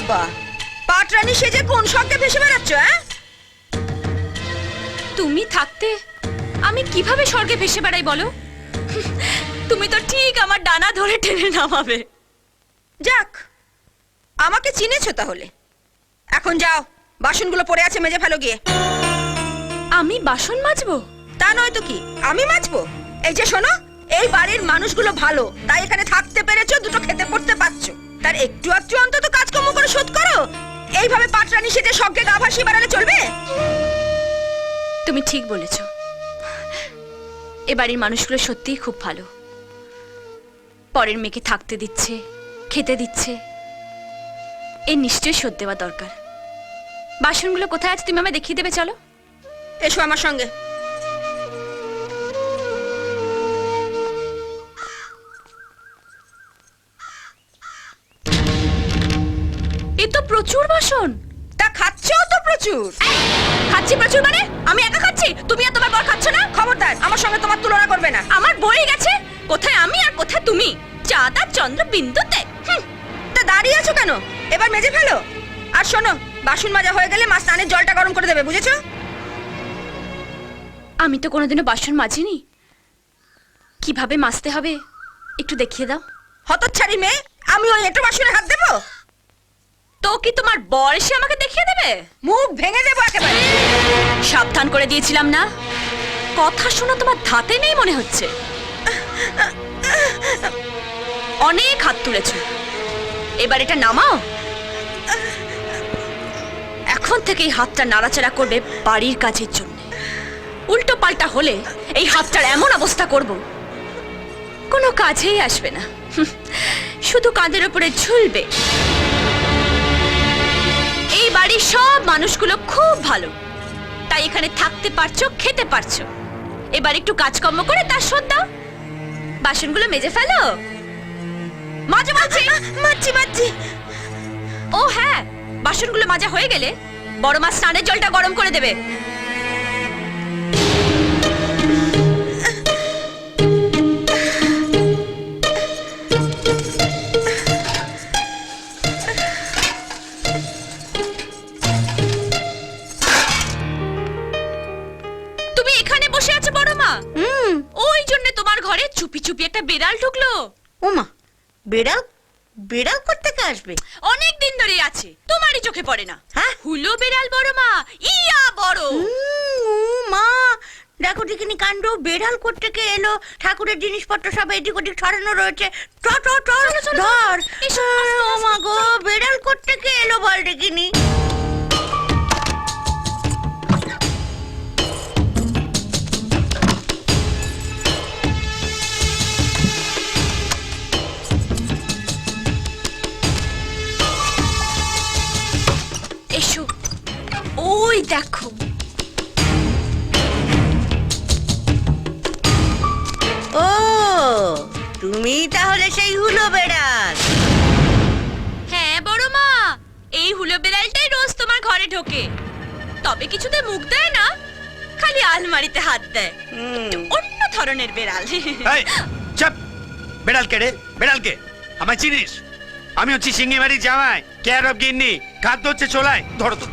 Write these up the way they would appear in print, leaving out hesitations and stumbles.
বাবা, পাটরানী সেজে কোন স্বর্গে ভেসে বেড়াচ্ছ? তুমি থাকতে আমি কিভাবে স্বর্গে ভেসে বেড়াই বলো? তুমি তো ঠিক আমার ডানা ধরে টেনে নামাবে। যাক, আমাকে চিনেছো তাহলে। এখন যাও, বাসনগুলো পড়ে আছে, মেজে ফেলো গিয়ে। আমি বাসন মাজবো? তা নয় তো কি, আমি মাজবো? এই যে শোনো, এই বাড়ির মানুষগুলো ভালো, তাই এখানে থাকতে পেরেছো, দুটো খেতে পড়তে পারছো। তার একটু একটু অন্তত কাজকর্ম করে শোধ করো। এইভাবে পাটরানী সেজে স্বর্গে গা ভাসিয়ে বেড়ালে চলবে? তুমি ঠিক বলেছ, এ বাড়ির মানুষগুলো সত্যিই খুব ভালো। পরের মেয়েকে থাকতে দিচ্ছে, খেতে দিচ্ছে, এর নিশ্চয়ই শোধ দেওয়া দরকার। বাসনগুলো কোথায় আছে তুমি আমায় দেখিয়ে দেবে, চলো। এসো আমার সঙ্গে। এ তো প্রচুর বাসন। তা খাচ্ছো তো প্রচুর। খাচ্ছি প্রচুর মানে? আমি একা খাচ্ছি, তুমি আর তোমার বর খাচ্ছ না? খবরদার, আমার সঙ্গে তোমার তুলনা করবে না। আমার বই গেছে, কোথায় আমি আর কোথায় তুমি, চাঁদ আর চন্দ্র বিন্দুতে। তা দাঁড়িয়ে আছো কেন? এবার মেজে ফেলো। আর শোনো, বাসন মাজা হয়ে গেলে মা স্নানের জলটা গরম করে দেবে, বুঝেছো? আমি তো কোনোদিনও বাসন মাজিনি, কিভাবে মাজতে হবে একটু দেখিয়ে দাও। হতচ্ছাড়ি মেয়ে, আমি ওই এঁটো বাসনে হাত দেবো? তো কি তোমার বর এসে আমাকে দেখিয়ে দেবে? মুখ ভেঙে দেবো একেবারে। সাবধান করে দিয়েছিলাম না? কথা শোনা তোমার ধাতে নেই মনে হচ্ছে। অনেক হাত তুলেছো, এবার এটা নামাও। এখন থেকে এই হাতটা নাড়াচাড়া করবে বাড়ির কাজের জন্য। উল্টো পাল্টা হলে এই হাতটার এমন অবস্থা করব, কোনো কাজেই আসবে না, শুধু কাঁধের উপরে ঝুলবে। এই বাড়ির সব মানুষগুলো খুব ভালো, তাই এখানে থাকতে পারছো, খেতে পারছো। এবার একটু কাজকর্ম করে তার শোধ দাও। বাসনগুলো মেজে ফেলো। মাজা মাঝছি। ও হ্যাঁ, বাসনগুলো মাজা হয়ে গেলে বড় মা স্নানের জলটা গরম করে দেবে। তুমি এখানে বসে আছো বড় মা? ওই জন্য তোমার ঘরে চুপি চুপি একটা বিড়াল ঢুকলো। ওমা, বিড়াল? বিড়াল কোত্থেকে আসবে? অনেক দিন ধরেই আছে, তোমারই চোখে পড়ে না? হ্যাঁ, হুলো বিড়াল বড় মা, ইয়া বড়। ও মা, দেখো দেখিনি কাণ্ড। বিড়াল কোত্থেকে এলো? ঠাকুরের জিনিসপত্র সব এদিক ওদিক ছড়ানো রয়েছে। ধর। ও মা গো, বিড়াল কোত্থেকে এলো বল দেখিনি। এসো, ওই দেখো। ও, তুমি তাহলে সেই হুলো বিড়াল? হ্যাঁ বড় মা, এই হুলো বিড়ালটাই রোজ তোমার ঘরে ঢোকে, তবে কিছুতে মুখ দেয় না, খালি আলমারিতে হাত দেয়। একটু অন্য ধরনের বিড়াল। এই চুপ! বেড়াল কে রে? বেড়াল কে? আমায় চিনিস? আমি হচ্ছি সিঙ্গি বাড়ির জামাই, কেয়ার অফ গিন্নি। খাদ্য হচ্ছে চোলাই।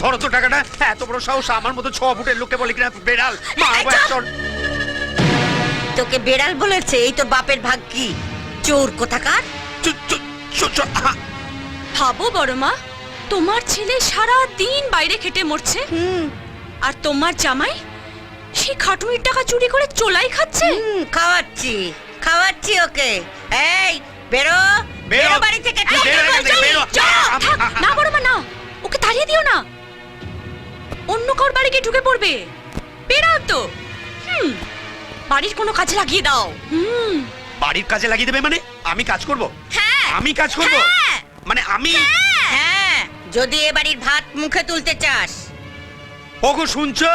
ধরো তো টাকাটা। এত বড় সাহস আমার মতো 6 ফুটের লোককে বলে কিনা বেড়াল? তোকে বেড়াল বলেছে? এই তোর বাপের ভাগ কি? চোর কোথাকার। ভাবো বড় মা, তোমার ছেলে সারা দিন বাইরে খেটে মরছে, আর তোমার জামাই সেই খাটুনির টাকা চুরি করে চোলাই খাচ্ছে। খাওয়াচ্ছি ওকে। এই বেরো বাড়ি থেকে। না বড় মা না, ওকে তাড়িয়ে দিও না, অন্য কার বাড়ি গিয়ে ঢুকে পড়বে। বেরাও তো। বাড়ির কোনো কাজে লাগিয়ে দাও। বাড়ির কাজে লাগিয়ে দেবে মানে? আমি কাজ করব? হ্যাঁ, আমি কাজ করব মানে আমি? হ্যাঁ, যদি এ বাড়ির ভাত মুখে তুলতে চাস। ওগো শুনছো?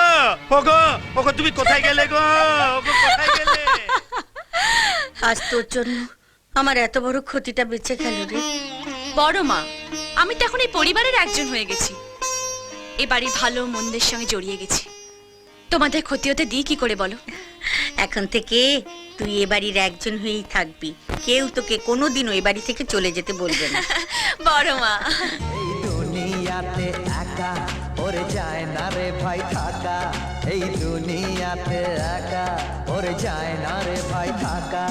ওগো তুমি কোথায় গেলে গো? ওগো কোথায় গেলে? আজ তোর জন্য আমার এত বড় ক্ষতিটা বেঁচে গেল রে। বড় মা, আমি তো এখন এই পরিবারের একজন হয়ে গেছি, এ বাড়ির ভালো মন্দের সঙ্গে জড়িয়ে গেছি। তোমাদের ক্ষতি হতে দিই কি করে বলো? এখন থেকে তুই এ বাড়ির একজন হয়েই থাকবি, কেউ তোকে কোনোদিনও এ বাড়ি থেকে চলে যেতে বলবে না। বড় মা। দুনিয়াতে একা ওরে যায় না রে ভাই থাকা, এই দুনিয়াতে একা ওরে যায় না রে ভাই থাকা।